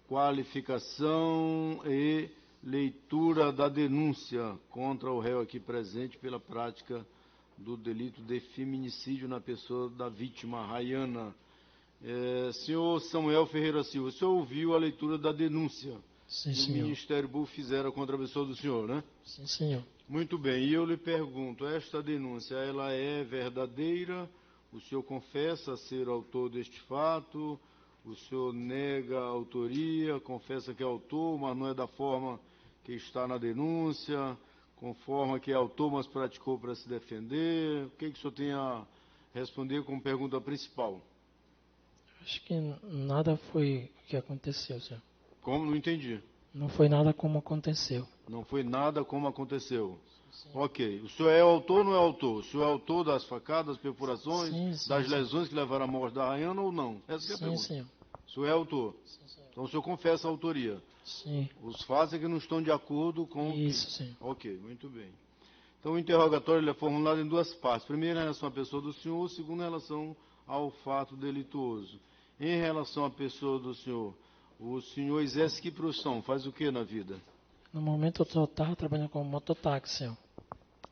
qualificação e leitura da denúncia contra o réu aqui presente pela prática do delito de feminicídio na pessoa da vítima, Rayana. Senhor Samuel Ferreira Silva, o senhor ouviu a leitura da denúncia Sim, que o senhor. Ministério Público fizeram contra a pessoa do senhor, né? Sim, senhor. Muito bem, e eu lhe pergunto, esta denúncia, ela é verdadeira? O senhor confessa ser autor deste fato? O senhor nega a autoria, confessa que é autor, mas não é da forma que está na denúncia, conforme que é autor, mas praticou para se defender? O que o senhor tem a responder como pergunta principal? Acho que nada foi o que aconteceu, senhor. Como? Não entendi. Não foi nada como aconteceu. Não foi nada como aconteceu. Sim. Ok. O senhor é autor ou não é autor? O senhor é autor das facadas, perfurações, Sim, das sim. lesões que levaram à morte da Rayana ou não? Essa que é a Sim, pergunta. senhor. O senhor é autor. Sim, senhor. Então o senhor confessa a autoria. Sim. Os fatos é que não estão de acordo com Isso, o que... senhor. Ok, muito bem. Então o interrogatório ele é formulado em duas partes. Primeiro em relação à pessoa do senhor, segundo em relação ao fato delituoso. Em relação à pessoa do senhor, o senhor exerce que profissão? Faz o que na vida? No momento eu só estava trabalhando como mototáxi, senhor.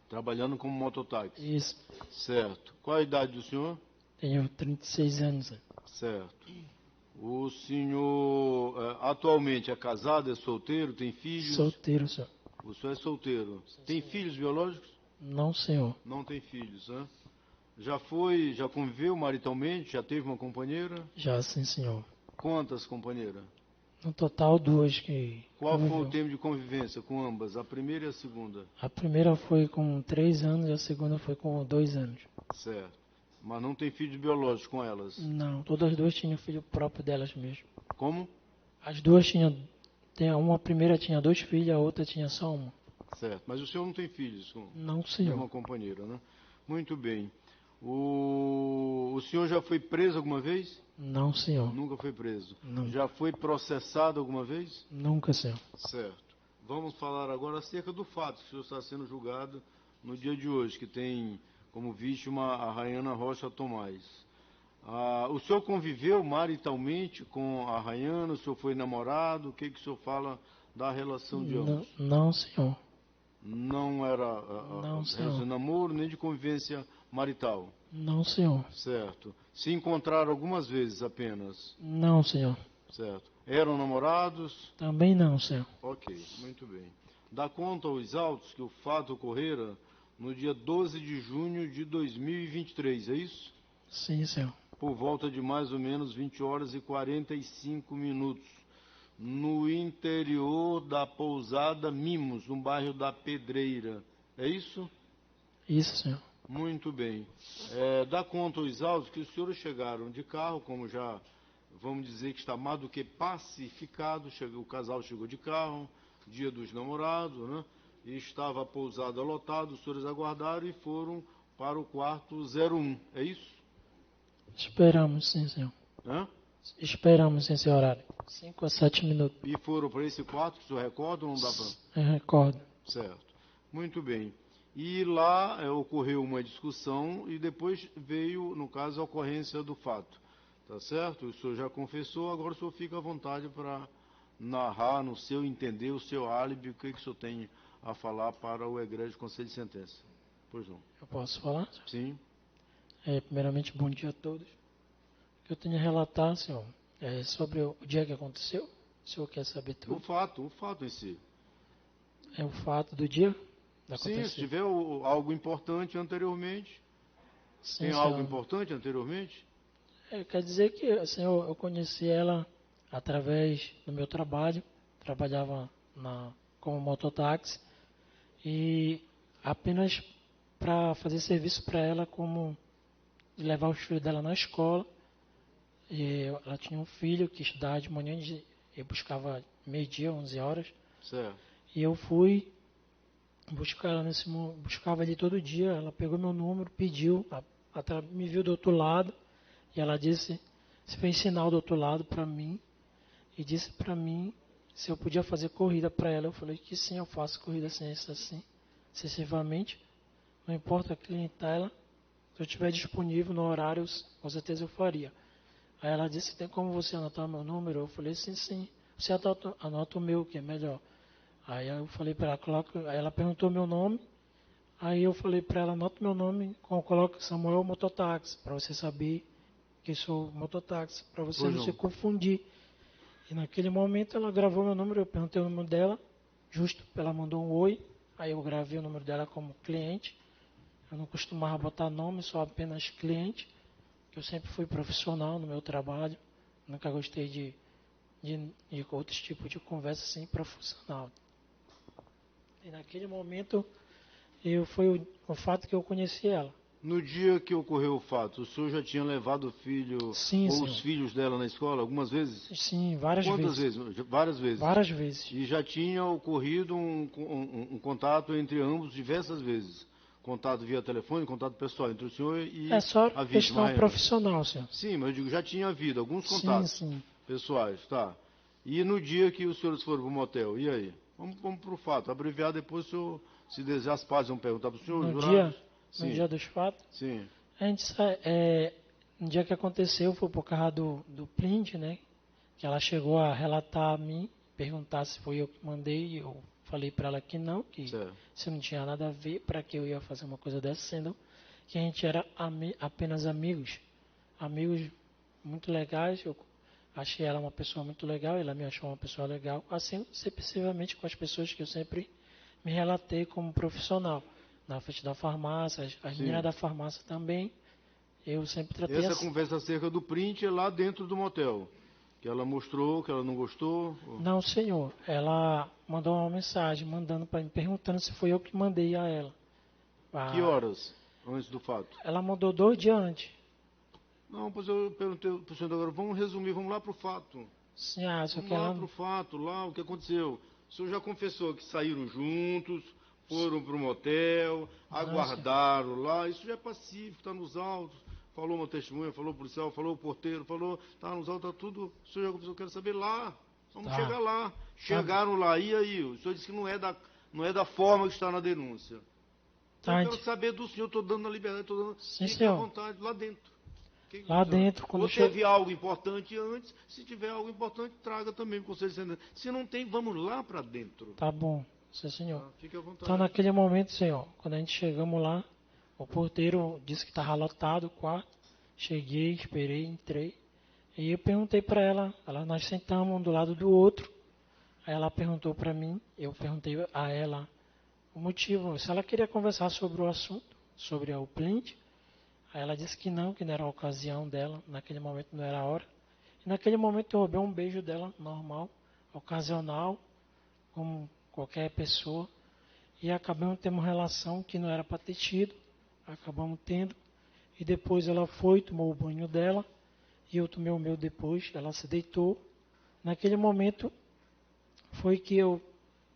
Trabalhando como mototáxi. Isso. Certo. Qual a idade do senhor? Tenho 36 anos, senhor. Certo. O senhor atualmente é casado, é solteiro, tem filhos? Solteiro, senhor. O senhor é solteiro. Sim, Tem senhor. filhos biológicos? Não, senhor. Não tem filhos, né? Já conviveu maritalmente? Já teve uma companheira? Já sim, senhor. Quantas companheiras? No total, duas que Qual foi o conviveu. tempo de convivência com ambas, a primeira e a segunda? A primeira foi com 3 anos e a segunda foi com 2 anos. Certo. Mas não tem filhos biológicos com elas? Não, todas as duas tinham filho próprio delas mesmo. Como? As duas tinham. A primeira tinha 2 filhos, a outra tinha só uma. Certo. Mas o senhor não tem filhos com Não, senhor. nenhuma companheira, né? Muito bem. O senhor já foi preso alguma vez? Não, senhor. Nunca foi preso. Não. Já foi processado alguma vez? Nunca, senhor. Certo. Vamos falar agora acerca do fato que o senhor está sendo julgado no dia de hoje, que tem como vítima a Rayana Rocha Tomás. O senhor conviveu maritalmente com a Rayana? O senhor foi namorado? O que o senhor fala da relação de ambos? Não, senhor. Não era Não, relação senhor. de namoro nem de convivência marital? Não, senhor. Certo. Se encontraram algumas vezes apenas? Não, senhor. Certo. Eram namorados? Também não, senhor. Ok, muito bem. Dá conta aos autos que o fato ocorrera no dia 12 de junho de 2023, é isso? Sim, senhor. Por volta de mais ou menos 20 horas e 45 minutos, no interior da pousada Mimos, no bairro da Pedreira. É isso? Isso, senhor. Muito bem. Dá conta aos autos que os senhores chegaram de carro, como já vamos dizer que está mais do que pacificado, o casal chegou de carro, dia dos namorados, né? E estava a pousada lotada, os senhores aguardaram e foram para o quarto 01, é isso? Esperamos, sim, senhor. Hã? Esperamos esse horário. 5 a 7 minutos. E foram para esse quarto, que o senhor recorda ou não dá para... Eu recordo. Certo. Muito bem. E lá ocorreu uma discussão e depois veio, no caso, a ocorrência do fato. Tá certo? O senhor já confessou, agora o senhor fica à vontade para narrar, no seu entender, o seu álibi, o que o senhor tem a falar para o egrégio conselho de sentença. Pois não. Eu posso falar? Sim. Primeiramente, bom dia a todos. O que eu tenho a relatar, senhor, é sobre o dia que aconteceu. O senhor quer saber tudo? O fato em si. É o fato do dia? Sim, se tiver algo importante anteriormente. Sim, tem senhor. algo importante anteriormente? Quer dizer que, assim, eu conheci ela através do meu trabalho. Trabalhava como mototáxi. E apenas para fazer serviço para ela, como levar os filhos dela na escola. E ela tinha um filho que estudava de manhã, eu buscava meio-dia, 11 horas. Certo. E eu fui buscar ela buscava ele todo dia. Ela pegou meu número, pediu, me viu do outro lado. E ela disse, se fez sinal do outro lado para mim. E disse para mim se eu podia fazer corrida para ela. Eu falei que sim, eu faço corrida assim, excessivamente. Não importa a clientela. Se eu estiver disponível no horário, com certeza eu faria. Aí ela disse, tem como você anotar meu número? Eu falei, sim. você anota o meu, que é melhor. Aí eu falei para ela, aí ela perguntou meu nome, aí eu falei para ela, anota meu nome, coloca Samuel Mototáxi, para você saber que sou mototáxi, para você Pois não se não. confundir. E naquele momento ela gravou meu número, eu perguntei o número dela, justo, ela mandou um oi, aí eu gravei o número dela como cliente. Eu não costumava botar nome, só apenas cliente, que eu sempre fui profissional no meu trabalho, nunca gostei de outros tipos de conversa assim, profissional. E naquele momento, foi o fato que eu conheci ela. No dia que ocorreu o fato, o senhor já tinha levado o filho Sim, ou senhor. os filhos dela na escola algumas vezes? Sim, várias Quantas vezes. vezes? Várias vezes. Várias vezes. E já tinha ocorrido um contato entre ambos diversas vezes. Contato via telefone, contato pessoal entre o senhor e É só a vítima. questão profissional, senhor. Sim, mas eu digo, já tinha havido alguns Sim, contatos sim. pessoais, tá? E no dia que os senhores foram para o motel, e aí? Vamos para o fato, abreviar depois, o senhor, se desejar, as partes vão perguntar para o senhor, No jurados? no dia dos fatos, Sim. a gente no dia que aconteceu foi por causa do print, né? Que ela chegou a relatar a mim, perguntar se foi eu que mandei, e eu falei para ela que não, que Certo. se não tinha nada a ver, para que eu ia fazer uma coisa dessa, sendo que a gente era apenas amigos. Amigos muito legais, eu achei ela uma pessoa muito legal, ela me achou uma pessoa legal, assim sucessivamente com as pessoas que eu sempre me relatei como profissional. Na frente da farmácia, as meninas da farmácia também, eu sempre tratei Essa assim. conversa acerca do print é lá dentro do motel. Que ela mostrou, que ela não gostou? Não, senhor. Ela mandou uma mensagem mandando para mim, perguntando se foi eu que mandei a ela. Que horas antes do fato? Ela mandou 2 dias antes. Não, pois eu perguntei para o senhor agora, vamos resumir, vamos lá para o fato. Sim, só Vamos que lá ela... para o fato, lá o que aconteceu. O senhor já confessou que saíram juntos, foram para o motel, aguardaram lá, isso já é pacífico, está nos autos. Falou uma testemunha, falou o policial, falou o porteiro, falou, está nos autos, está tudo. O senhor já confessou, eu quero saber lá. Vamos chegar lá. Chegaram lá, e aí? O senhor disse que não é da forma que está na denúncia. Então eu quero saber do senhor, estou dando a liberdade, estou dando. Fique à vontade, lá dentro. Lá dentro, quando ou teve algo importante antes, se tiver algo importante, traga também para o conselho de senadores. Se não tem, vamos lá para dentro. Tá bom, sim, senhor. Fique à vontade. Então, naquele momento, senhor, quando a gente chegamos lá, o porteiro disse que estava lotado o quarto. Cheguei, esperei, entrei. E eu perguntei para ela, nós sentamos um do lado do outro. Aí ela perguntou para mim, eu perguntei a ela o motivo, se ela queria conversar sobre o assunto, sobre o print. Aí ela disse que não era a ocasião dela, naquele momento não era a hora. E naquele momento eu roubei um beijo dela, normal, ocasional, como qualquer pessoa. E acabamos tendo uma relação que não era para ter tido, acabamos tendo. E depois ela foi, tomou o banho dela, e eu tomei o meu depois, ela se deitou. Naquele momento foi que eu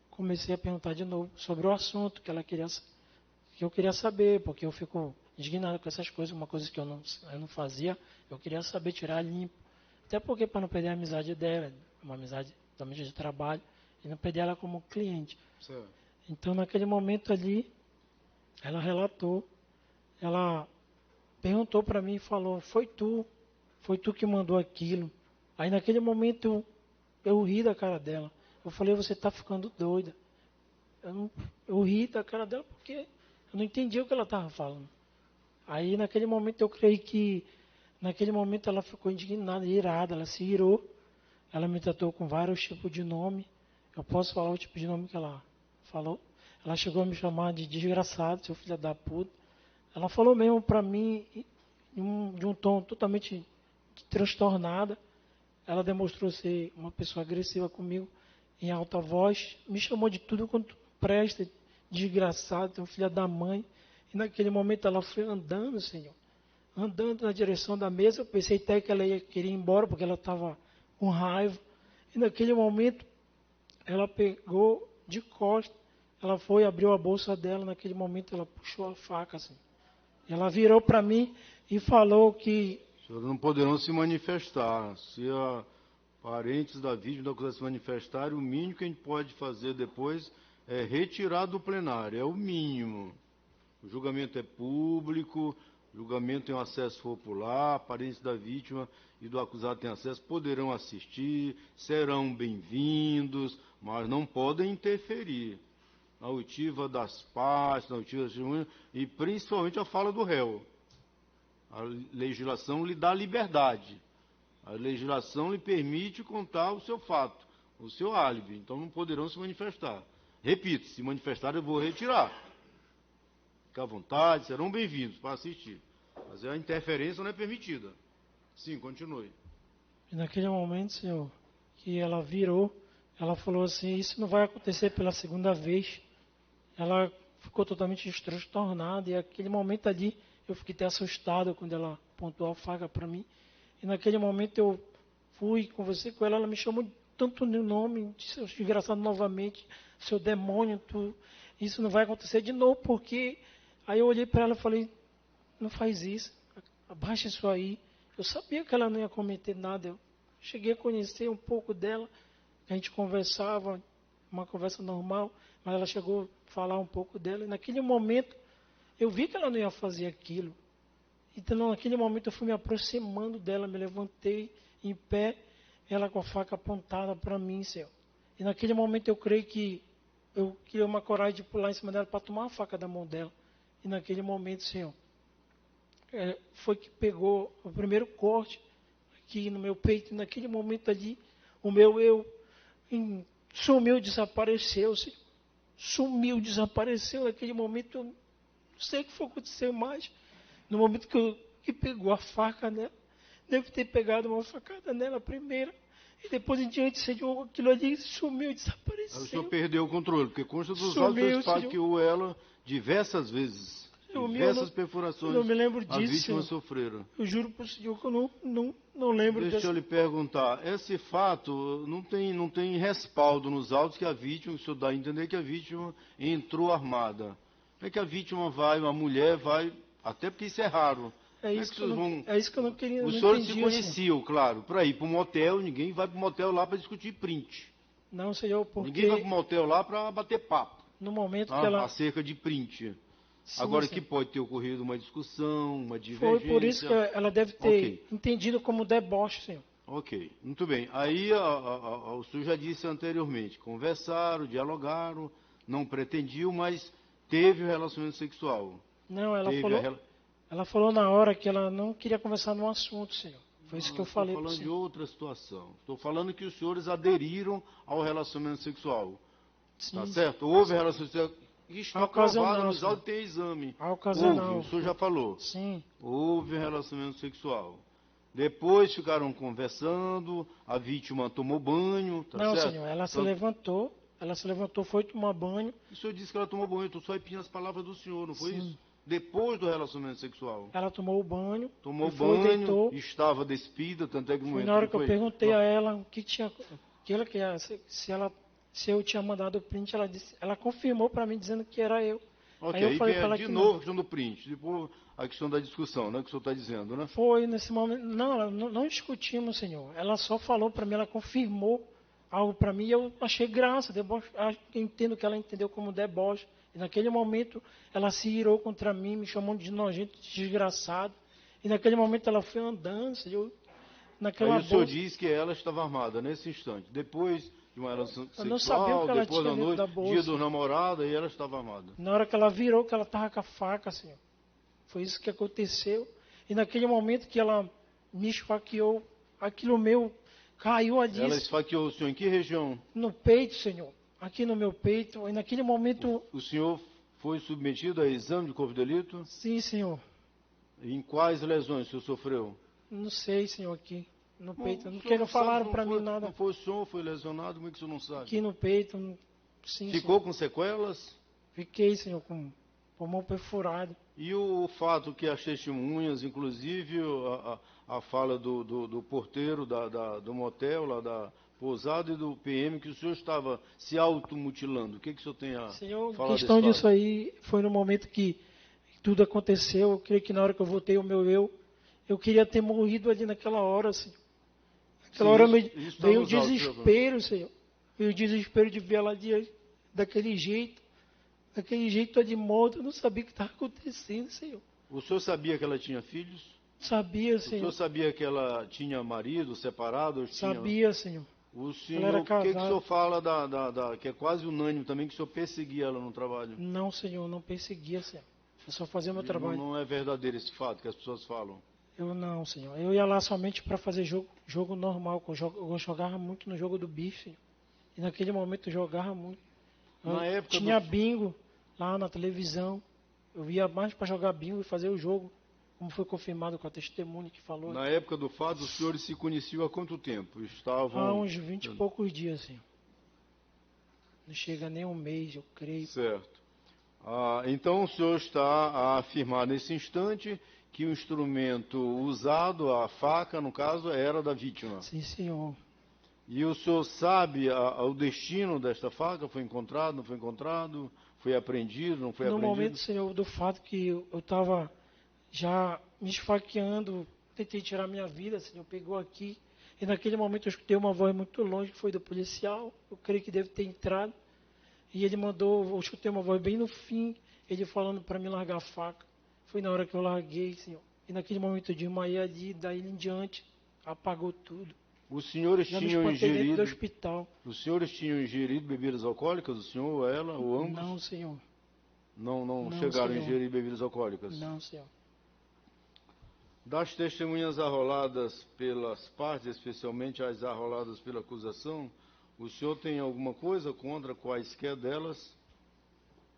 comecei a perguntar de novo sobre o assunto que eu queria saber, porque eu fico indignado com essas coisas, uma coisa que eu não fazia, eu queria saber tirar limpo. Até porque para não perder a amizade dela, uma amizade também de trabalho, e não perder ela como cliente. Certo. Então naquele momento ali, ela relatou, ela perguntou para mim e falou, foi tu que mandou aquilo. Aí naquele momento eu ri da cara dela. Eu falei, você está ficando doida. Eu ri da cara dela porque eu não entendi o que ela estava falando. Aí naquele momento eu creio que, naquele momento ela ficou indignada, irada, ela se irou. Ela me tratou com vários tipos de nome. Eu posso falar o tipo de nome que ela falou. Ela chegou a me chamar de desgraçado, seu filho da puta. Ela falou mesmo para mim de um tom totalmente transtornada. Ela demonstrou ser uma pessoa agressiva comigo, em alta voz. Me chamou de tudo quanto presta, desgraçado, seu filho da mãe. E naquele momento ela foi andando, Senhor. Andando na direção da mesa. Eu pensei até que ela queria ir embora, porque ela estava com raiva. E naquele momento, ela pegou de costas. Ela foi, abriu a bolsa dela. Naquele momento, ela puxou a faca, assim. E ela virou para mim e falou que... Os senhores não poderão se manifestar. Se parentes da vítima não quiser se manifestar, o mínimo que a gente pode fazer depois é retirar do plenário. É o mínimo. O julgamento é público, Julgamento tem um acesso popular, parentes da vítima e do acusado têm acesso, poderão assistir, serão bem-vindos, mas não podem interferir na oitiva das partes, na oitiva das testemunhas e principalmente a fala do réu. A legislação lhe dá liberdade. A legislação lhe permite contar o seu fato, o seu álibi. Então não poderão se manifestar. Repito, se manifestar eu vou retirar. Fique à vontade, serão bem-vindos para assistir. Mas a interferência não é permitida. Sim, continue. E naquele momento, Senhor, que ela virou, ela falou assim, isso não vai acontecer pela segunda vez. Ela ficou totalmente transtornada e naquele momento ali eu fiquei até assustado quando ela apontou a faca para mim. E naquele momento eu fui, conversei com ela, ela me chamou tanto no nome, disse, seu desgraçado novamente, seu demônio, isso não vai acontecer de novo, porque... Aí eu olhei para ela e falei, não faz isso, abaixa isso aí. Eu sabia que ela não ia cometer nada, eu cheguei a conhecer um pouco dela, a gente conversava, uma conversa normal, mas ela chegou a falar um pouco dela, e naquele momento eu vi que ela não ia fazer aquilo. Então naquele momento eu fui me aproximando dela, me levantei em pé, ela com a faca apontada para mim, Senhor. E naquele momento eu creio que eu criei uma coragem de pular em cima dela para tomar a faca da mão dela. E naquele momento, Senhor, foi que pegou o primeiro corte aqui no meu peito. E naquele momento ali, o meu eu sumiu, desapareceu, Senhor. Sumiu, desapareceu. Naquele momento, eu não sei o que foi acontecer mais. No momento que pegou a faca nela, deve ter pegado uma facada nela primeiro. E depois em diante, Senhor, aquilo ali sumiu, desapareceu. Aí o senhor perdeu o controle, porque consta dos autos que o esfaqueou ela diversas vezes. Diversas perfurações eu não me lembro disso, a vítima Senhor. sofreram. Eu juro para o Senhor que eu não lembro Deixa eu lhe perguntar, esse fato não tem respaldo nos autos que a vítima, o senhor dá a entender que a vítima entrou armada. Como é que a vítima vai, uma mulher vai, até porque isso é raro. É isso que eu não queria. Os senhores se conheciam, assim. Claro. Para ir para um motel, ninguém vai para um motel lá para discutir print. Não, Senhor, porque... Ninguém vai para um motel lá para bater papo. No momento que ela... Acerca de print. Sim, agora sim. que pode ter ocorrido uma discussão, uma divergência... Foi por isso que ela deve ter entendido como deboche, Senhor. Ok, muito bem. Aí o senhor já disse anteriormente, conversaram, dialogaram, não pretendiam, mas teve relacionamento sexual. Não, ela falou na hora que ela não queria conversar no assunto, Senhor. Foi isso que eu falei para o senhor. Estou falando de outra situação. Estou falando que os senhores aderiram ao relacionamento sexual. Sim. Tá certo? Houve relacionamento sexual. Está provado nos autos, tem exame. Ocasional. Houve, o senhor já falou. Sim. Houve relacionamento sexual. Depois ficaram conversando, a vítima tomou banho, tá não, certo? Senhor, ela se levantou, foi tomar banho. O senhor disse que ela tomou banho, eu estou só repetindo as palavras do senhor, não foi Sim. isso? Depois do relacionamento sexual. Ela tomou o banho. Tomou banho, deitou, estava despida, tanto é que no momento. Na hora que eu perguntei a ela o que tinha. Se eu tinha mandado o print, ela confirmou para mim dizendo que era eu. Ok, aí eu falei para ela de que novo não. a questão do print, depois a questão da discussão, né, que o senhor está dizendo, né? Foi nesse momento. Não discutimos, Senhor. Ela só falou para mim, ela confirmou algo para mim e eu achei graça. Eu entendo que ela entendeu como deboche. E naquele momento ela se irou contra mim, me chamou de nojento, de desgraçado. E naquele momento ela foi andando, Senhor. Aí o senhor diz que ela estava armada nesse instante. Depois de uma relação sexual, depois da noite, dia do namorado, e ela estava armada. Na hora que ela virou, que ela estava com a faca, Senhor. Foi isso que aconteceu. E naquele momento que ela me esfaqueou, aquilo meu caiu ali. Ela esfaqueou o senhor em que região? No peito, Senhor. Aqui no meu peito. E naquele momento... O senhor foi submetido a exame de corpo de delito? Sim, Senhor. E em quais lesões o senhor sofreu? Não sei, Senhor, aqui no peito. Porque não falaram para mim nada. Não foi o senhor, foi lesionado, como é que o senhor não sabe? Aqui no peito, sim, Ficou Senhor. Com sequelas? Fiquei, Senhor, com pulmão perfurado. E o fato que as testemunhas, inclusive a fala do porteiro do motel, lá da pousada, e do PM, que o senhor estava se automutilando. O que o senhor tem a Senhor, falar questão desse disso aí foi no momento que tudo aconteceu. Eu creio que na hora que eu voltei o meu eu queria ter morrido ali naquela hora, Senhor. Naquela hora veio o desespero, Senhor. Veio o desespero de ver ela daquele jeito de morto. Eu não sabia o que estava acontecendo, Senhor. O senhor sabia que ela tinha filhos? Sabia, O Senhor. senhor sabia que ela tinha marido, separado? Sabia, Senhor. O Ela senhor, era o que o casada. senhor fala que é quase unânime também, que o senhor perseguia ela no trabalho? Não, Senhor, não perseguia, Senhor. Eu só fazia meu Não, trabalho. não é verdadeiro esse fato que as pessoas falam. Eu não, Senhor. Eu ia lá somente para fazer jogo normal. Eu jogava muito no jogo do bicho, Senhor. E naquele momento eu jogava muito. Na época Tinha bingo lá na televisão. Eu ia mais para jogar bingo e fazer o jogo, como foi confirmado com a testemunha que falou. Na época do fato, os senhores se conheciam há quanto tempo? Há uns 20 e poucos dias, Senhor. Não chega nem um mês, eu creio. Certo. Então o senhor está a afirmar nesse instante que o instrumento usado, a faca, no caso, era da vítima. Sim, Senhor. E o senhor sabe o destino desta faca? Foi encontrado, não foi encontrado? Foi apreendido, não foi apreendido? No momento, Senhor, do fato que eu estava já me esfaqueando, tentei tirar minha vida, Senhor, pegou aqui. E naquele momento eu escutei uma voz muito longe, que foi do policial. Eu creio que deve ter entrado. E ele mandou, eu escutei uma voz bem no fim, ele falando para me largar a faca. Foi na hora que eu larguei, Senhor. E naquele momento eu desmaiei ali, daí em diante, apagou tudo. Os senhores Já me tinham espantei dentro do ingerido, hospital. os senhores tinham ingerido bebidas alcoólicas, o senhor ou ela, ou ambos? Não, Senhor. Não, Não, chegaram Senhor. a ingerir bebidas alcoólicas? Não, Senhor. Das testemunhas arroladas pelas partes, especialmente as arroladas pela acusação, o senhor tem alguma coisa contra quaisquer delas?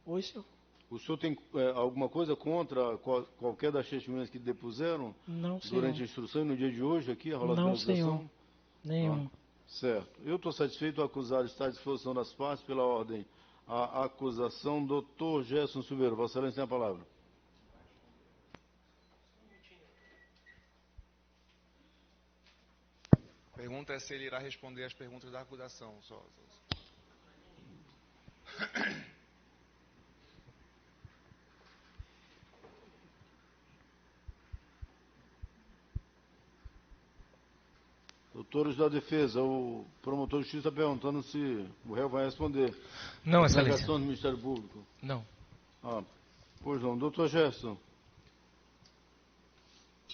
Oi, Senhor. O senhor tem alguma coisa contra qualquer das testemunhas que depuseram? Não, Senhor. Durante a instrução e no dia de hoje aqui, arrolada Não, pela acusação? Senhor. Nenhum. Certo. Eu estou satisfeito, o acusado está à disposição das partes pela ordem. A acusação, doutor Gerson Silveira. Vossa Excelência tem a palavra. A pergunta é se ele irá responder às perguntas da acusação. Doutores da defesa, o promotor de justiça está perguntando se o réu vai responder. Não, Excelência. Delegação do Ministério Público. Não. Pois não. Doutor Gerson.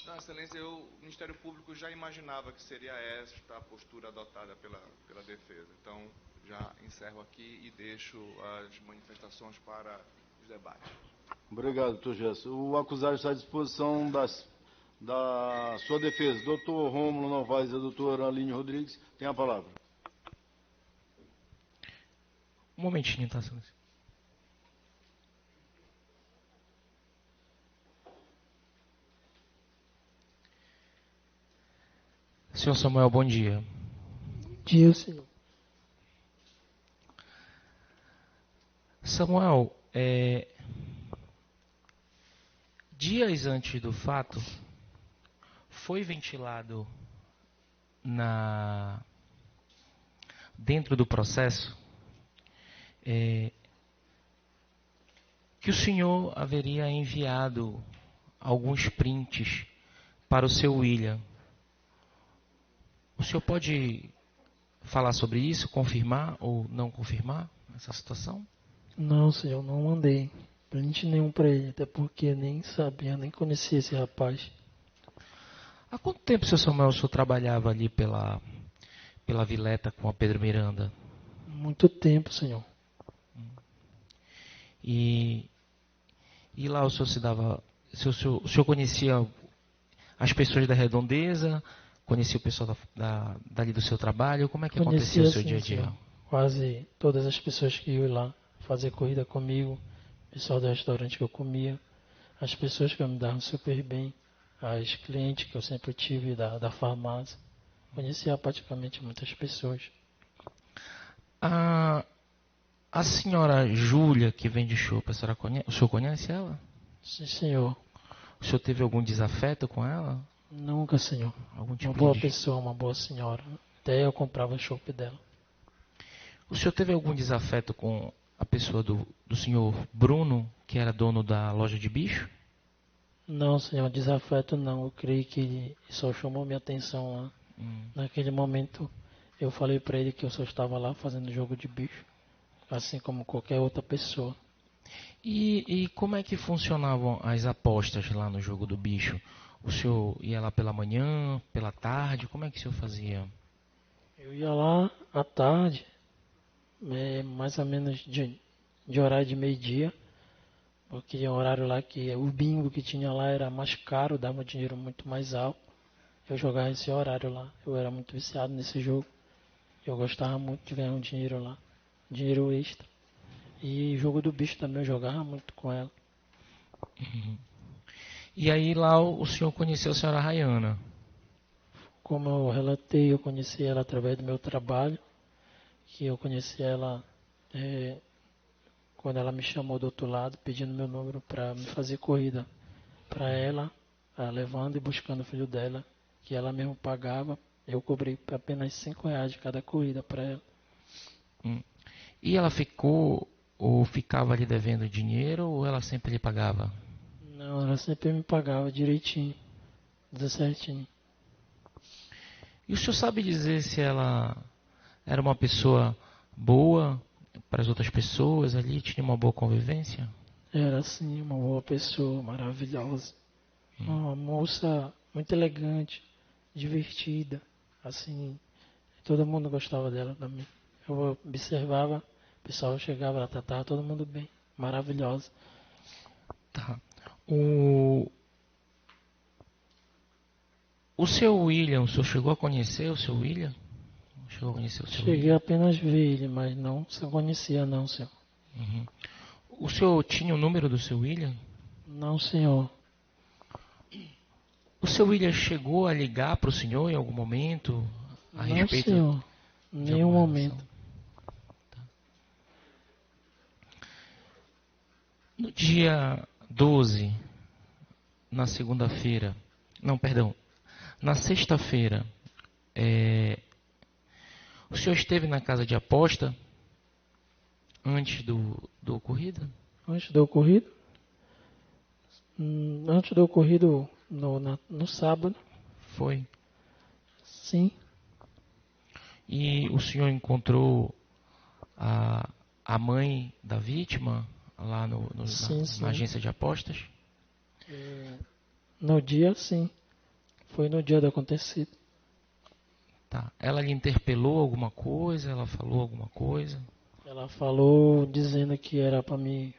Não, Excelência, o Ministério Público já imaginava que seria esta a postura adotada pela defesa. Então, já encerro aqui e deixo as manifestações para os debates. Obrigado, doutor Gerson. O acusado está à disposição da sua defesa. Doutor Rômulo Novaes e a doutora Aline Rodrigues têm a palavra. Um momentinho, tá, Excelência? Senhor Samuel, bom dia. Dia, Senhor. Samuel, dias antes do fato, foi ventilado dentro do processo que o senhor haveria enviado alguns prints para o seu William. O senhor pode falar sobre isso, confirmar ou não confirmar essa situação? Não, Senhor, não mandei print nenhum para ele, até porque nem sabia, nem conhecia esse rapaz. Há quanto tempo, seu Samuel, o senhor trabalhava ali pela Vileta com a Pedro Miranda? Muito tempo, Senhor. E lá o senhor se dava... O senhor conhecia as pessoas da redondeza, conhecia o pessoal dali do seu trabalho? Como é que acontecia o seu dia a dia? Senhor. Quase todas as pessoas que iam lá fazer corrida comigo, o pessoal do restaurante que eu comia, as pessoas que me davam super bem, as clientes que eu sempre tive da farmácia. Conhecia praticamente muitas pessoas. A senhora Júlia, que vende chopp, o senhor conhece ela? Sim, senhor. O senhor teve algum desafeto com ela? Nunca, senhor. Algum tipo uma boa pessoa, uma boa senhora. Até eu comprava chopp dela. O senhor teve algum desafeto com a pessoa do senhor Bruno, que era dono da loja de bicho? Não, senhor, desafeto não. Eu creio que ele só chamou minha atenção lá. Naquele momento, eu falei para ele que eu só estava lá fazendo jogo de bicho, assim como qualquer outra pessoa. E como é que funcionavam as apostas lá no jogo do bicho? O senhor ia lá pela manhã, pela tarde? Como é que o senhor fazia? Eu ia lá à tarde, mais ou menos de horário de meio-dia, porque é um horário lá que o bingo que tinha lá era mais caro, dava um dinheiro muito mais alto. Eu jogava esse horário lá. Eu era muito viciado nesse jogo. Eu gostava muito de ganhar um dinheiro lá, dinheiro extra. E jogo do bicho também eu jogava muito com ela. E aí lá o senhor conheceu a senhora Rayana. Como eu relatei, eu conheci ela através do meu trabalho, que eu conheci ela quando ela me chamou do outro lado, pedindo meu número para me fazer corrida para ela, levando e buscando o filho dela, que ela mesmo pagava. Eu cobrei apenas R$ 5 de cada corrida para ela. E ela ficou ou ficava lhe devendo dinheiro ou ela sempre lhe pagava? Não, ela sempre me pagava direitinho, certinho. E o senhor sabe dizer se ela era uma pessoa boa para as outras pessoas ali, tinha uma boa convivência? Era assim, uma boa pessoa, maravilhosa. Uma moça muito elegante, divertida, assim, todo mundo gostava dela também. Eu observava, o pessoal chegava, ela tratava todo mundo bem, maravilhosa. Tá. O seu William, o senhor chegou a conhecer o seu William? Chegou a conhecer o seu Cheguei William? apenas a ver ele, mas não se conhecia não, senhor. Uhum. O senhor tinha o número do seu William? Não, senhor. O seu William chegou a ligar para o senhor em algum momento a Não, respeito senhor. de Nenhum alguma momento. relação? Tá. No dia 12, na segunda-feira, não, perdão, na sexta-feira, o senhor esteve na casa de aposta antes do ocorrido? Antes do ocorrido? Antes do ocorrido no sábado, Foi. sim. E o senhor encontrou a mãe da vítima lá Sim, na sim. agência de apostas? No dia, sim. Foi no dia do acontecido. Tá. Ela lhe interpelou alguma coisa? Ela falou alguma coisa? Ela falou dizendo que era para me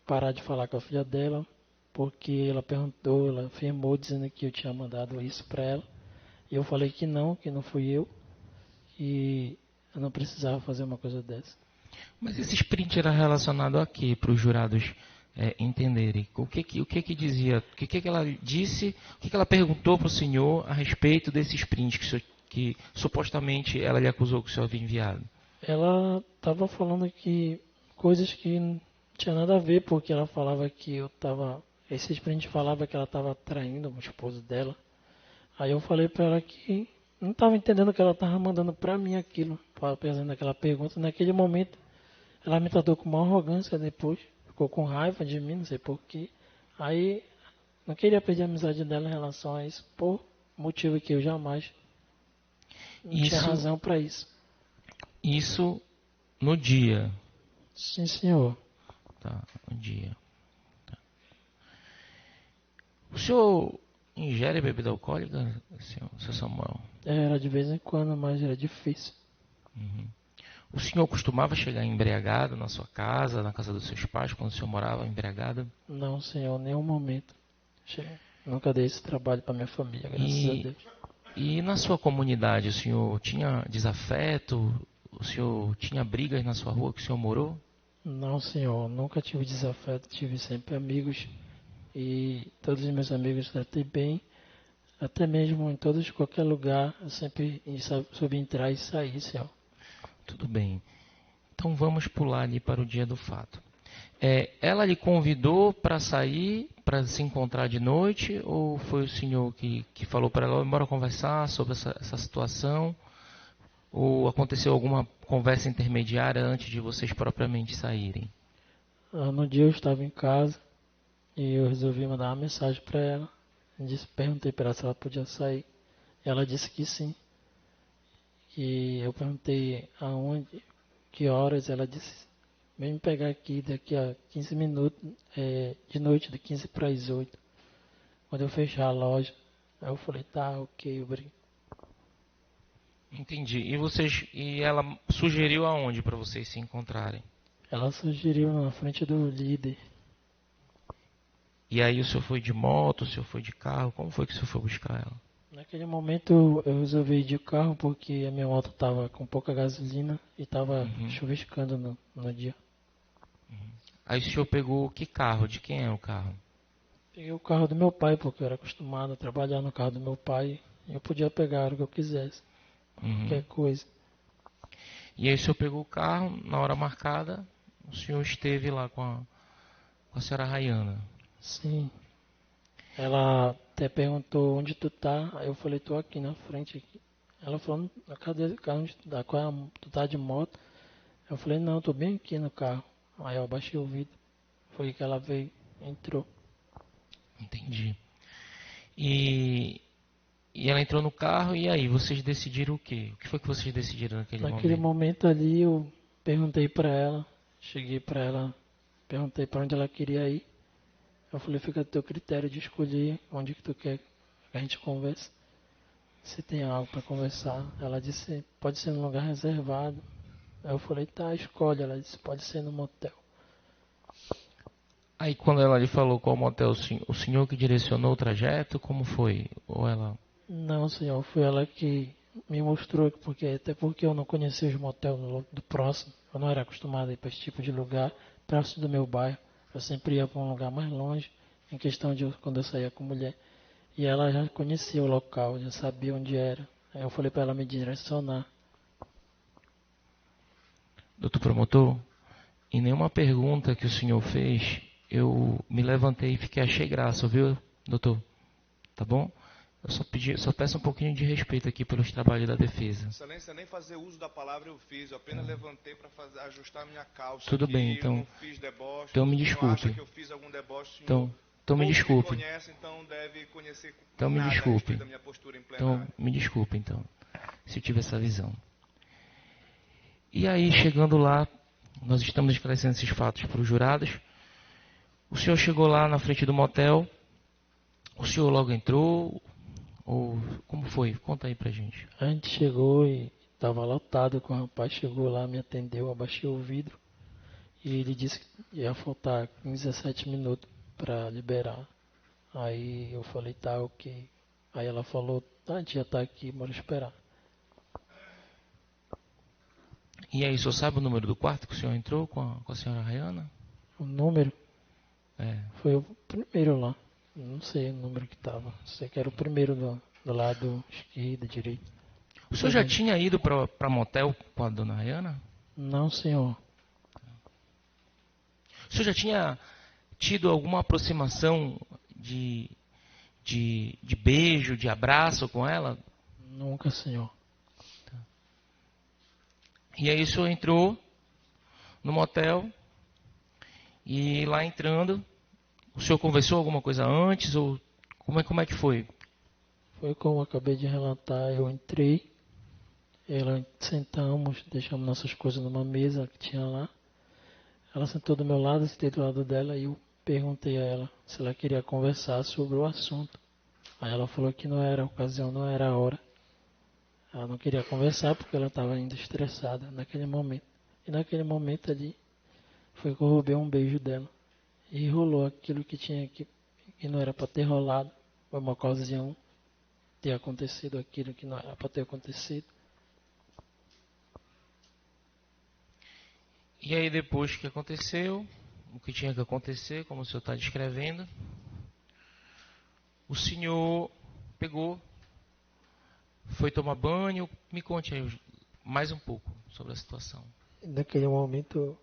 parar de falar com a filha dela, porque ela perguntou, ela afirmou dizendo que eu tinha mandado isso para ela. E eu falei que não fui eu, e eu não precisava fazer uma coisa dessa. Mas esse sprint era relacionado a quê? Para os jurados entenderem. O que dizia? O que ela disse? O que ela perguntou para o senhor a respeito desse sprint que supostamente ela lhe acusou que o senhor havia enviado? Ela estava falando que coisas que não tinha nada a ver, porque ela falava que eu estava. Esse sprint falava que ela estava traindo o esposo dela. Aí eu falei para ela que não estava entendendo que ela estava mandando para mim aquilo, fazendo aquela pergunta. Naquele momento, ela me tratou com uma arrogância depois, ficou com raiva de mim, não sei porquê. Aí não queria perder a amizade dela em relação a isso, por motivo que eu jamais não tinha razão para isso. Isso no dia. Sim, senhor. Tá, no dia. Tá. O senhor ingere bebida alcoólica, seu Samuel? Era de vez em quando, mas era difícil. Uhum. O senhor costumava chegar embriagado na sua casa, na casa dos seus pais, quando o senhor morava embriagado? Não, senhor, nenhum momento. Nunca dei esse trabalho para minha família, graças a Deus. E na sua comunidade, o senhor tinha desafeto? O senhor tinha brigas na sua rua que o senhor morou? Não, senhor, nunca tive desafeto, tive sempre amigos. E todos os meus amigos tratei bem. Até mesmo em qualquer lugar, eu sempre soube entrar e sair, senhor. Tudo bem. Então vamos pular ali para o dia do fato. Ela lhe convidou para sair, para se encontrar de noite, ou foi o senhor que falou para ela, bora conversar sobre essa situação? Ou aconteceu alguma conversa intermediária antes de vocês propriamente saírem? No dia eu estava em casa e eu resolvi mandar uma mensagem para ela. Perguntei para ela se ela podia sair. Ela disse que sim. E eu perguntei aonde, que horas, ela disse vem me pegar aqui daqui a 15 minutos, de noite, de 15 para as 8, quando eu fechar a loja. Aí eu falei, tá, ok, obrigado. Entendi. E ela sugeriu aonde para vocês se encontrarem? Ela sugeriu na frente do líder. E aí o senhor foi de moto, o senhor foi de carro? Como foi que o senhor foi buscar ela? Naquele momento eu resolvi ir de carro porque a minha moto estava com pouca gasolina e estava chuviscando no dia. Aí o senhor pegou que carro? De quem é o carro? Peguei o carro do meu pai porque eu era acostumado a trabalhar no carro do meu pai e eu podia pegar o que eu quisesse, qualquer coisa. E aí o senhor pegou o carro, na hora marcada, o senhor esteve lá com a senhora Rayana. Sim. Ela até perguntou onde tu tá, aí eu falei, tô aqui na frente. Aqui. Ela falou, cadê onde tu tá? Tu tá de moto? Eu falei, não, tô bem aqui no carro. Aí eu abaixei o vidro. Foi que ela veio, entrou. Entendi. E ela entrou no carro e aí, vocês decidiram o quê? O que foi que vocês decidiram Naquele momento ali eu perguntei pra ela, cheguei pra ela, perguntei pra onde ela queria ir. Eu falei, fica a teu critério de escolher onde que tu quer que a gente converse. Se tem algo pra conversar. Ela disse, pode ser num lugar reservado. Aí eu falei, tá, escolhe. Ela disse, pode ser no motel. Aí quando ela lhe falou qual motel, o senhor que direcionou o trajeto, como foi? Ou ela... Não, senhor, foi ela que me mostrou, até porque eu não conhecia os motéis do próximo. Eu não era acostumado a ir para esse tipo de lugar, próximo do meu bairro. Eu sempre ia para um lugar mais longe, em questão de quando eu saía com mulher. E ela já conhecia o local, já sabia onde era. Aí eu falei para ela me direcionar. Doutor promotor, em nenhuma pergunta que o senhor fez, eu me levantei e achei graça, viu, doutor? Tá bom? Eu só peço um pouquinho de respeito aqui pelos trabalhos da defesa. Excelência, nem fazer uso da palavra eu fiz, eu apenas levantei para ajustar a minha calça. Tudo aqui, bem, então. Eu não fiz deboche. Então me O senhor desculpe. acha que eu fiz algum deboche, Então me desculpe. Me conhece, então deve conhecer então me nada desculpe. a respeito da minha postura em plenário. Então me desculpe, então, se eu tive essa visão. E aí, chegando lá, nós estamos esclarecendo esses fatos para os jurados. O senhor chegou lá na frente do motel. O senhor logo entrou? Ou como foi? Conta aí pra gente. A gente chegou e estava lotado com o rapaz. Chegou lá, me atendeu, abaixei o vidro. E ele disse que ia faltar 15, 17 minutos para liberar. Aí eu falei, tá, ok. Aí ela falou, tá, a gente já tá aqui, bora esperar. E aí, o senhor sabe o número do quarto que o senhor entrou com a senhora Rayana? O número? É. Foi o primeiro lá. Não sei o número que estava. Sei que era o primeiro do lado esquerdo, direito. O senhor já tinha ido para motel com a dona Rayana? Não, senhor. O senhor já tinha tido alguma aproximação de beijo, de abraço com ela? Nunca, senhor. E aí o senhor entrou no motel e lá entrando, o senhor conversou alguma coisa antes ou como é que foi? Foi como eu acabei de relatar, eu entrei, sentamos, deixamos nossas coisas numa mesa que tinha lá. Ela sentou do meu lado, eu sentei do lado dela e eu perguntei a ela se ela queria conversar sobre o assunto. Aí ela falou que não era a ocasião, não era a hora. Ela não queria conversar porque ela estava ainda estressada naquele momento. E naquele momento ali, foi que eu roubei um beijo dela. E rolou aquilo que tinha que não era para ter rolado. Foi uma ocasião ter acontecido aquilo que não era para ter acontecido. E aí depois que aconteceu, o que tinha que acontecer, como o senhor está descrevendo, o senhor pegou, foi tomar banho. Me conte aí mais um pouco sobre a situação. Naquele momento,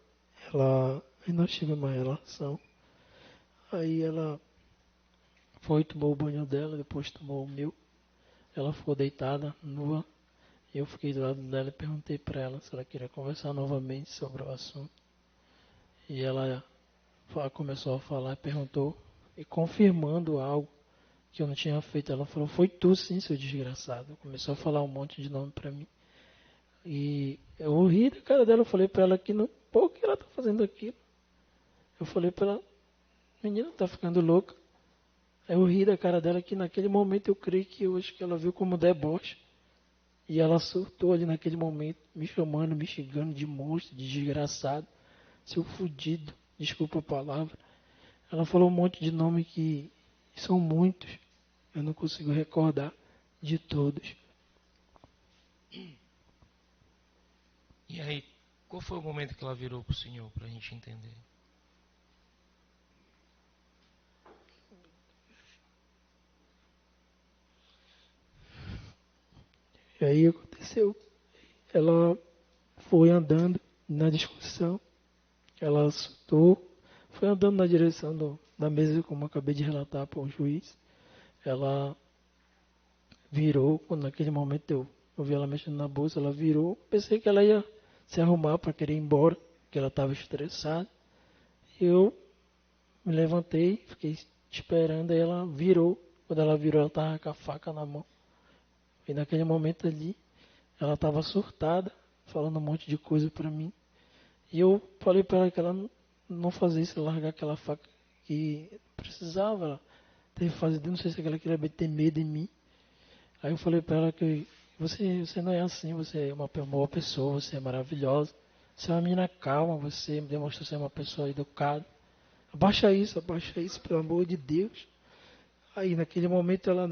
nós tivemos uma relação. Aí ela foi, tomou o banho dela, depois tomou o meu. Ela ficou deitada, nua. Eu fiquei do lado dela e perguntei para ela se ela queria conversar novamente sobre o assunto. E ela começou a falar, perguntou, e confirmando algo que eu não tinha feito. Ela falou, foi tu sim, seu desgraçado. Começou a falar um monte de nome para mim. E eu ri da cara dela, eu falei para ela que não, por que ela tá fazendo fazendo aquilo? Eu falei para ela, menina, tá ficando louca. Aí eu ri da cara dela, que naquele momento eu creio que eu acho que ela viu como deboche. E ela surtou ali naquele momento, me chamando, me xingando de monstro, de desgraçado, seu fudido, desculpa a palavra. Ela falou um monte de nome que são muitos, eu não consigo recordar de todos. E aí, qual foi o momento que ela virou para o Senhor, para a gente entender? E aí aconteceu, ela foi andando na discussão, ela soltou, foi andando na direção da mesa, como eu acabei de relatar para o juiz. Ela virou, quando naquele momento eu vi ela mexendo na bolsa, ela virou, pensei que ela ia se arrumar para querer ir embora, que ela estava estressada. Eu me levantei, fiquei esperando, aí ela virou. Quando ela virou, ela estava com a faca na mão. E naquele momento ali, ela estava surtada, falando um monte de coisa para mim. E eu falei para ela que ela não fazia isso, largar aquela faca que precisava. Ela teve que fazer, não sei se ela queria ter medo em mim. Aí eu falei para ela que você não é assim, você é uma boa pessoa, você é maravilhosa. Você é uma menina calma, você demonstra ser uma pessoa educada. Abaixa isso, pelo amor de Deus. Aí naquele momento ela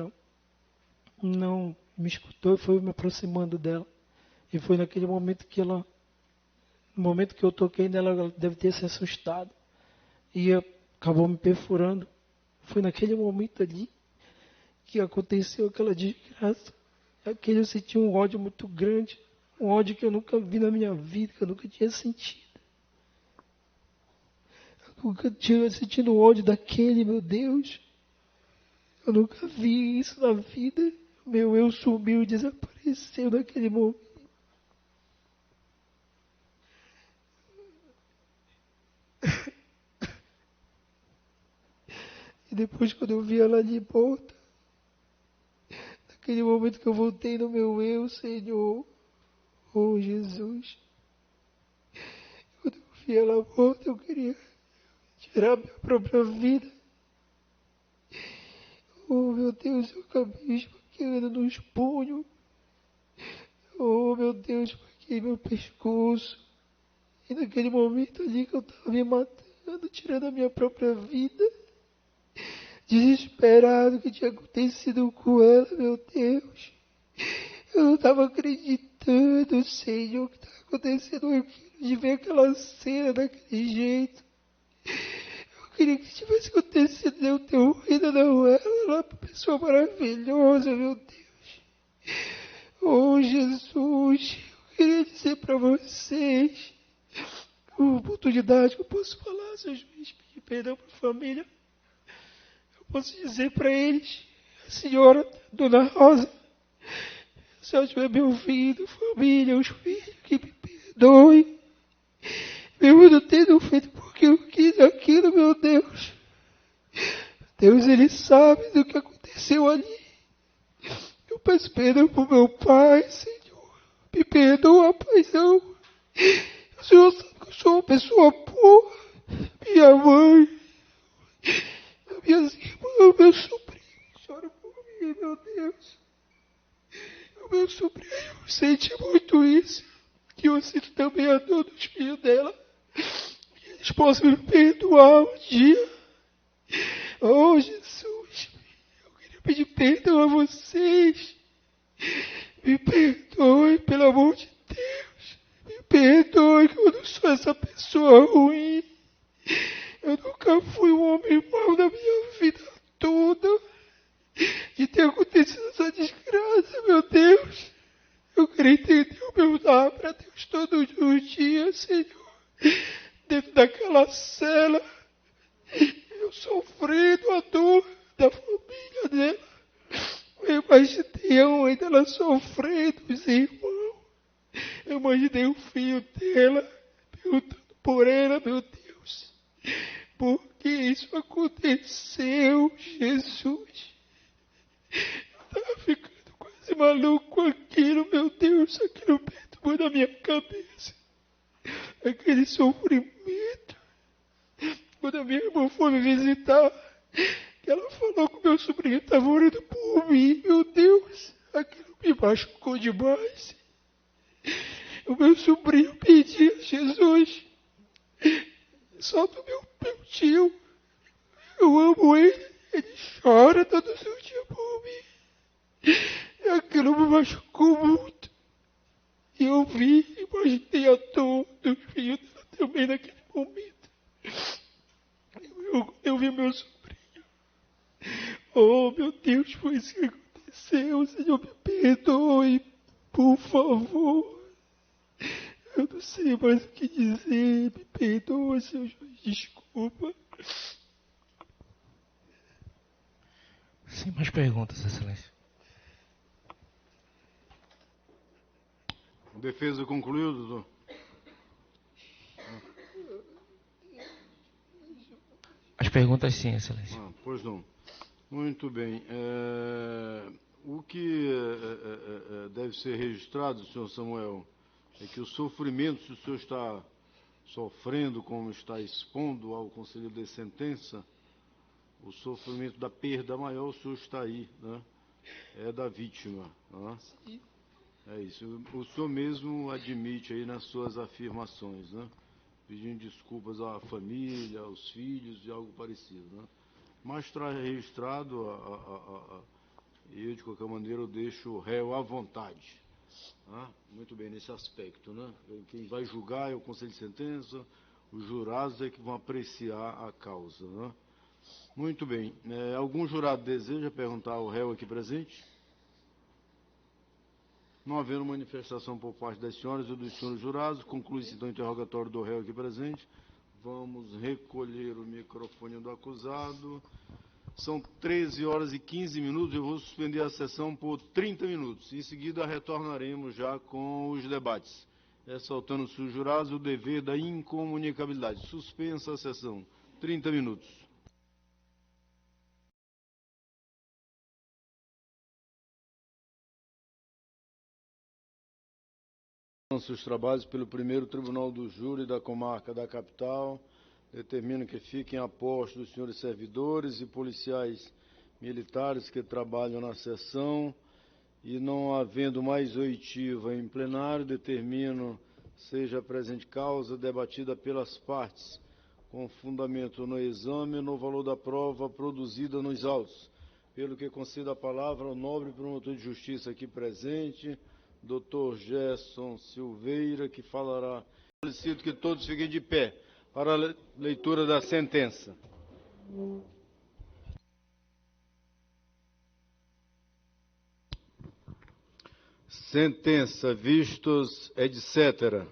não me escutou e foi me aproximando dela. E foi naquele momento que no momento que eu toquei nela, ela deve ter se assustado. E acabou me perfurando. Foi naquele momento ali que aconteceu aquela desgraça. Aquele eu senti um ódio muito grande. Um ódio que eu nunca vi na minha vida, que eu nunca tinha sentido. Eu nunca tinha sentido o ódio daquele, meu Deus. Eu nunca vi isso na vida. Meu eu sumiu e desapareceu naquele momento. E depois, quando eu vi ela de volta, naquele momento que eu voltei no meu eu, Senhor, oh Jesus, quando eu vi ela volta, eu queria tirar minha própria vida. Oh meu Deus, eu acabei esfaqueando nos punhos. Oh meu Deus, esfaquei meu pescoço. E naquele momento ali que eu estava me matando, tirando a minha própria vida, desesperado, o que tinha acontecido com ela, meu Deus. Eu não estava acreditando, Senhor, o que estava acontecendo aqui, de ver aquela cena daquele jeito. Eu queria que tivesse acontecido, eu ter morrido, não ela. Ela é uma pessoa maravilhosa, meu Deus. Oh, Jesus, eu queria dizer para vocês, uma oportunidade que eu posso falar, seu juiz, pedir perdão para a família. Eu posso dizer para eles, a senhora, Dona Rosa, se ela estiver me ouvindo, família, os filhos, que me perdoem. Mesmo não tendo feito porque eu quis aquilo, meu Deus. Deus, Ele sabe do que aconteceu ali. Eu peço perdão pro meu pai, Senhor. Me perdoa, paizão. O Senhor sabe que eu sou uma pessoa boa. Minha mãe, minhas irmãs, meu sobrinho, chora por mim, meu Deus. O meu sobrinho sente muito isso. Que eu sinto também a dor dos filhos dela. Que eles possam me perdoar um dia. Oh, Jesus, eu queria pedir perdão a vocês. Me perdoe, pelo amor de Deus. Me perdoe que eu não sou essa pessoa ruim. Eu nunca fui um homem mau na minha vida toda. De ter acontecido essa desgraça, meu Deus. Eu queria entender o meu lar para Deus todos os dias, Senhor. Dentro daquela cela, eu sofrendo a dor da família dela. Eu imaginei a mãe dela sofrendo, os irmãos. Eu imaginei o filho dela perguntando por ela, meu Deus. Por que isso aconteceu, Jesus? Eu estava ficando quase maluco com aquilo, meu Deus. Aquilo perturbou na minha cabeça. Aquele sofrimento quando a minha irmã foi me visitar, que ela falou que meu sobrinho estava orando por mim. Meu Deus, aquilo me machucou demais. O meu sobrinho pedia a Jesus, só do meu tio. Eu amo ele chora todo o dia por mim. E aquilo me machucou muito. E eu imaginei a dor do filho dela também naquele momento. Eu vi meu sobrinho. Oh, meu Deus, foi isso que aconteceu. Senhor, me perdoe, por favor. Eu não sei mais o que dizer. Me perdoa, Senhor juiz, desculpa. Sem mais perguntas, Excelência. Defesa concluiu, doutor? As perguntas sim, Excelência. Pois não. Muito bem. O que deve ser registrado, senhor Samuel, é que o sofrimento, se o senhor está sofrendo, como está expondo ao conselheiro de sentença, o sofrimento da perda maior, o senhor está aí, né? É da vítima. Né? É isso. O senhor mesmo admite aí nas suas afirmações, né? Pedindo desculpas à família, aos filhos e algo parecido, né? Mas está registrado, e eu, de qualquer maneira, eu deixo o réu à vontade. Né? Muito bem, nesse aspecto, né? Quem vai julgar é o Conselho de Sentença, os jurados é que vão apreciar a causa, né? Muito bem. Algum jurado deseja perguntar ao réu aqui presente? Não havendo manifestação por parte das senhoras ou dos senhores jurados, conclui-se então o interrogatório do réu aqui presente. Vamos recolher o microfone do acusado. São 13 horas e 15 minutos, eu vou suspender a sessão por 30 minutos. Em seguida, retornaremos já com os debates, ressaltando-se os jurados o dever da incomunicabilidade. Suspensa a sessão. 30 minutos. Os trabalhos pelo primeiro Tribunal do Júri da Comarca da Capital determinam que fiquem a posto os senhores servidores e policiais militares que trabalham na sessão e, não havendo mais oitiva em plenário, determino seja a presente causa debatida pelas partes com fundamento no exame e no valor da prova produzida nos autos, pelo que concedo a palavra ao nobre promotor de justiça aqui presente, Dr. Gerson Silveira, que falará. Solicito que todos fiquem de pé para a leitura da sentença. Sentença, vistos, etc.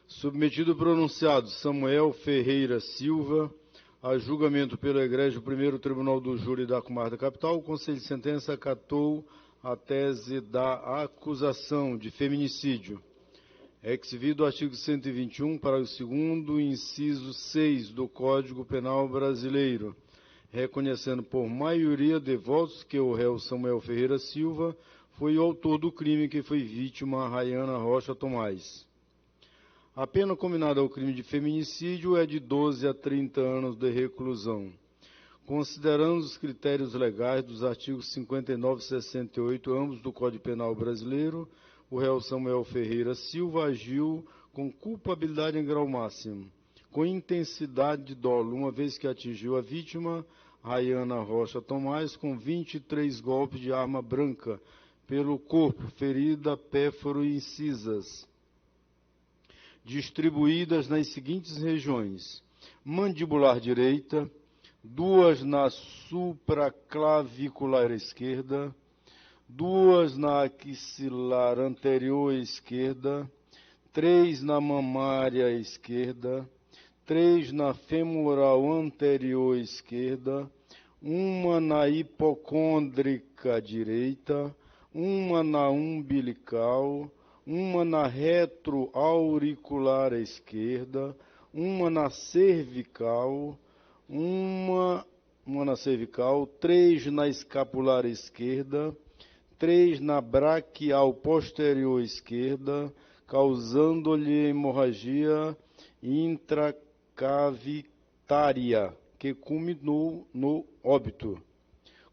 Submetido pronunciado Samuel Ferreira Silva, a julgamento pelo egrégio primeiro Tribunal do Júri da Comarca da Capital, o Conselho de Sentença acatou a tese da acusação de feminicídio. Ex-vido artigo 121, parágrafo 2º, inciso 6 do Código Penal Brasileiro, reconhecendo por maioria de votos que o réu Samuel Ferreira Silva foi o autor do crime que foi vítima a Rayana Rocha Tomás. A pena combinada ao crime de feminicídio é de 12 a 30 anos de reclusão. Considerando os critérios legais dos artigos 59 e 68, ambos do Código Penal Brasileiro, o réu Samuel Ferreira Silva agiu com culpabilidade em grau máximo, com intensidade de dolo, uma vez que atingiu a vítima, Rayana Rocha Tomás, com 23 golpes de arma branca pelo corpo, ferida, pérfuro e incisas, distribuídas nas seguintes regiões: mandibular direita, 2 na supraclavicular esquerda, 2 na axilar anterior esquerda, 3 na mamária esquerda, 3 na femoral anterior esquerda, 1 na hipocôndrica direita, 1 na umbilical, 1 na retroauricular esquerda, 1 na cervical, 3 na escapular esquerda, 3 na braquial posterior esquerda, causando-lhe hemorragia intraclavicular infratária, que culminou no óbito,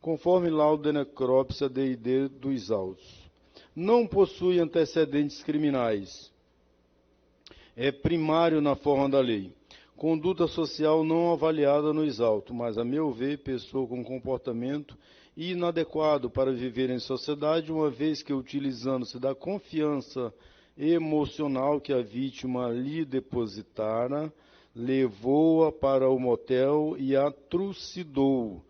conforme laudo de necrópsia D&D dos autos. Não possui antecedentes criminais. É primário na forma da lei. Conduta social não avaliada nos autos, mas, a meu ver, pessoa com comportamento inadequado para viver em sociedade, uma vez que, utilizando-se da confiança emocional que a vítima lhe depositara, levou-a para o motel e a trucidou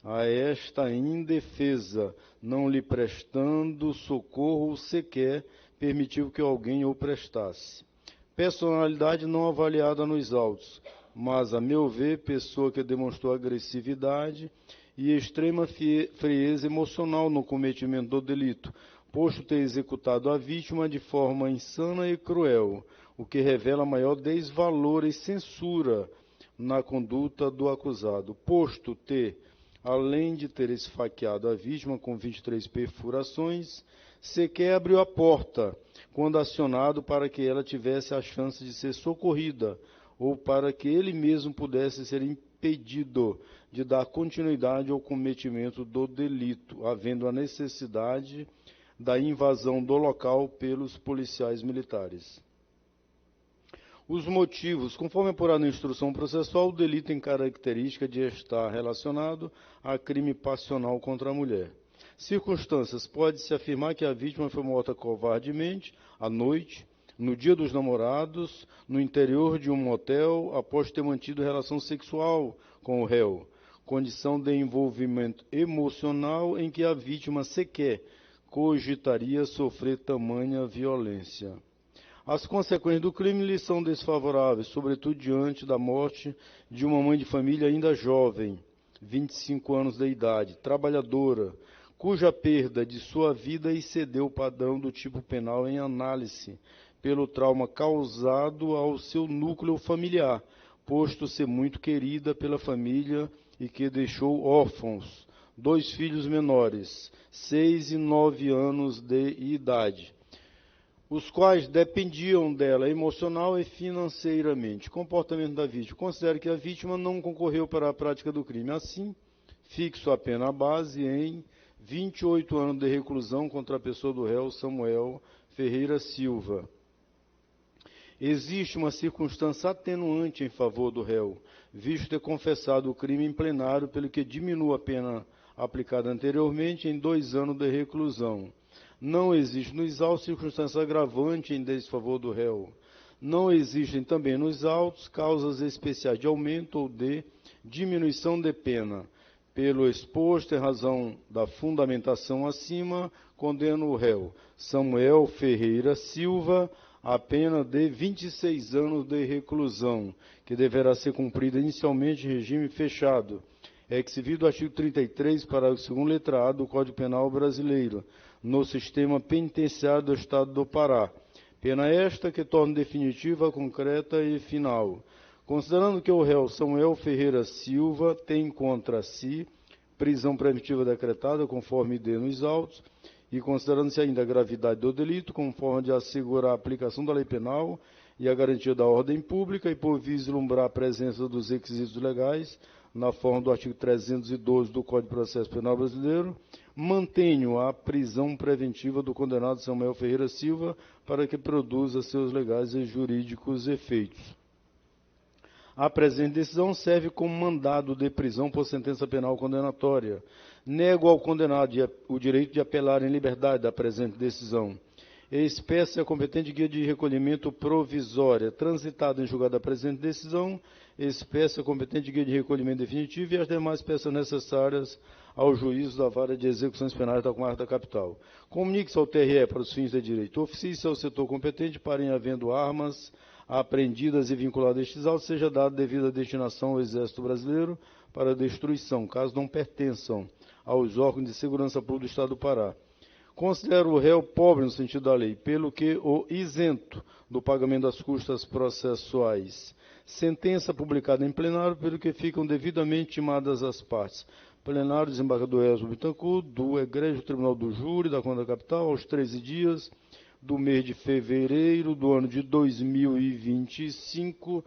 a esta indefesa, não lhe prestando socorro sequer permitiu que alguém o prestasse. Personalidade não avaliada nos autos, mas, a meu ver, pessoa que demonstrou agressividade e extrema frieza emocional no cometimento do delito, posto ter executado a vítima de forma insana e cruel, o que revela maior desvalor e censura na conduta do acusado, posto ter, além de ter esfaqueado a vítima com 23 perfurações, sequer abriu a porta quando acionado para que ela tivesse a chance de ser socorrida ou para que ele mesmo pudesse ser impedido de dar continuidade ao cometimento do delito, havendo a necessidade da invasão do local pelos policiais militares. Os motivos: conforme apurado na instrução processual, o delito tem característica de estar relacionado a crime passional contra a mulher. Circunstâncias: pode-se afirmar que a vítima foi morta covardemente, à noite, no dia dos namorados, no interior de um motel, após ter mantido relação sexual com o réu, condição de envolvimento emocional em que a vítima sequer cogitaria sofrer tamanha violência. As consequências do crime lhe são desfavoráveis, sobretudo diante da morte de uma mãe de família ainda jovem, 25 anos de idade, trabalhadora, cuja perda de sua vida excedeu o padrão do tipo penal em análise, pelo trauma causado ao seu núcleo familiar, posto ser muito querida pela família e que deixou órfãos, 2 filhos menores, 6 e 9 anos de idade, os quais dependiam dela emocional e financeiramente. Comportamento da vítima: considero que a vítima não concorreu para a prática do crime. Assim, fixo a pena base em 28 anos de reclusão contra a pessoa do réu Samuel Ferreira Silva. Existe uma circunstância atenuante em favor do réu, visto ter confessado o crime em plenário, pelo que diminui a pena aplicada anteriormente em 2 anos de reclusão. Não existe nos autos circunstância agravante em desfavor do réu. Não existem também nos autos causas especiais de aumento ou de diminuição de pena. Pelo exposto, em razão da fundamentação acima, condeno o réu Samuel Ferreira Silva a pena de 26 anos de reclusão, que deverá ser cumprida inicialmente em regime fechado, exibido o artigo 33, parágrafo 2º, letra A do Código Penal Brasileiro, no sistema penitenciário do Estado do Pará. Pena esta que torna definitiva, concreta e final. Considerando que o réu Samuel Ferreira Silva tem contra si prisão preventiva decretada, conforme de nos autos, e considerando-se ainda a gravidade do delito, como forma de assegurar a aplicação da lei penal e a garantia da ordem pública, e por vislumbrar a presença dos requisitos legais, na forma do artigo 312 do Código de Processo Penal Brasileiro, mantenho a prisão preventiva do condenado Samuel Ferreira Silva para que produza seus legais e jurídicos efeitos. A presente decisão serve como mandado de prisão por sentença penal condenatória. Nego ao condenado o direito de apelar em liberdade da presente decisão. Espécie a competente guia de recolhimento provisória, transitada em julgado da presente decisão, espécie a competente guia de recolhimento definitivo e as demais peças necessárias ao juízo da Vara de Execuções Penais da Comarca da Capital. Comunique-se ao TRE para os fins de direito. Oficie-se ao setor competente para, em havendo armas apreendidas e vinculadas a estes autos, seja dada devida destinação ao Exército Brasileiro para destruição, caso não pertençam aos órgãos de segurança pública do Estado do Pará. Considero o réu pobre no sentido da lei, pelo que o isento do pagamento das custas processuais. Sentença publicada em plenário, pelo que ficam devidamente intimadas as partes. Plenário, desembargador Elzo Bittencourt, do Egrégio Tribunal do Júri da Conta Capital, aos 13 dias do mês de fevereiro do ano de 2025,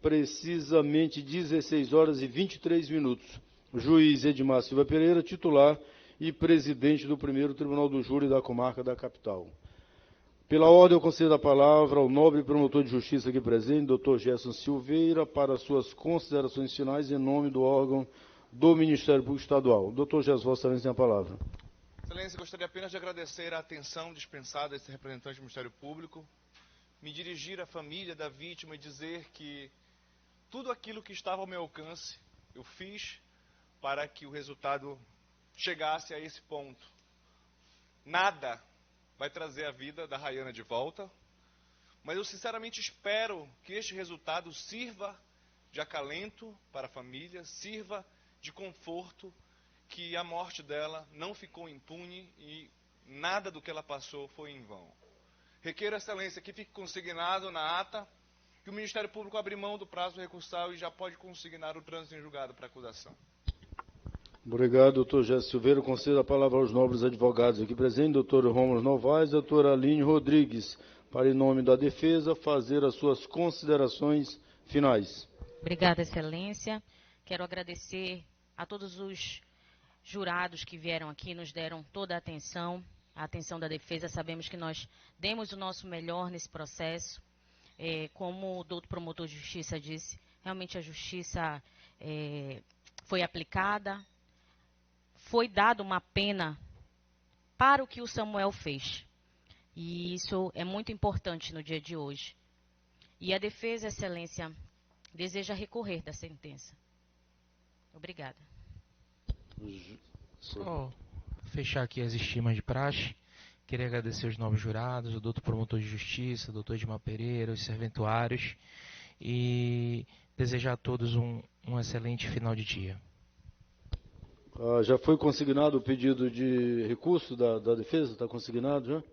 precisamente 16 horas e 23 minutos. Juiz Edmar Silva Pereira, titular e presidente do primeiro Tribunal do Júri da Comarca da Capital. Pela ordem, eu concedo a palavra ao nobre promotor de justiça aqui presente, Dr. Gerson Silveira, para suas considerações finais em nome do órgão do Ministério Público Estadual. Dr. Gerson, Vossa Excelência tem a palavra. Excelência, gostaria apenas de agradecer a atenção dispensada a esse representante do Ministério Público, me dirigir à família da vítima e dizer que tudo aquilo que estava ao meu alcance, eu fiz para que o resultado chegasse a esse ponto. Nada vai trazer a vida da Rayana de volta, mas eu sinceramente espero que este resultado sirva de acalento para a família, sirva de conforto, que a morte dela não ficou impune e nada do que ela passou foi em vão. Requeiro, Excelência, que fique consignado na ata que o Ministério Público abre mão do prazo recursal e já pode consignar o trânsito em julgado para acusação. Obrigado, doutor Gerson Silveira. Concedo a palavra aos nobres advogados aqui presentes, doutor Rômulo Novaes e doutora Aline Rodrigues, para, em nome da defesa, fazer as suas considerações finais. Obrigada, Excelência. Quero agradecer a todos os jurados que vieram aqui, nos deram toda a atenção da defesa. Sabemos que nós demos o nosso melhor nesse processo. Como o doutor promotor de justiça disse, realmente a justiça foi aplicada, foi dada uma pena para o que o Samuel fez. E isso é muito importante no dia de hoje. E a defesa, Excelência, deseja recorrer da sentença. Obrigada. Só fechar aqui as estimas de praxe. Queria agradecer os novos jurados, o doutor promotor de justiça, o doutor Edmar Pereira, os serventuários, e desejar a todos um excelente final de dia. Já foi consignado o pedido de recurso da defesa? Está consignado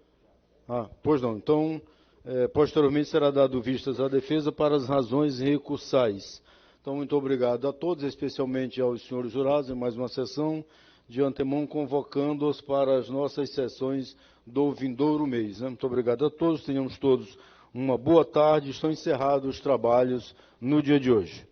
já? Pois não. Então, posteriormente será dado vistas à defesa para as razões recursais. Então, muito obrigado a todos, especialmente aos senhores jurados, em mais uma sessão, de antemão convocando-os para as nossas sessões do vindouro mês. Muito obrigado a todos, tenhamos todos uma boa tarde, estão encerrados os trabalhos no dia de hoje.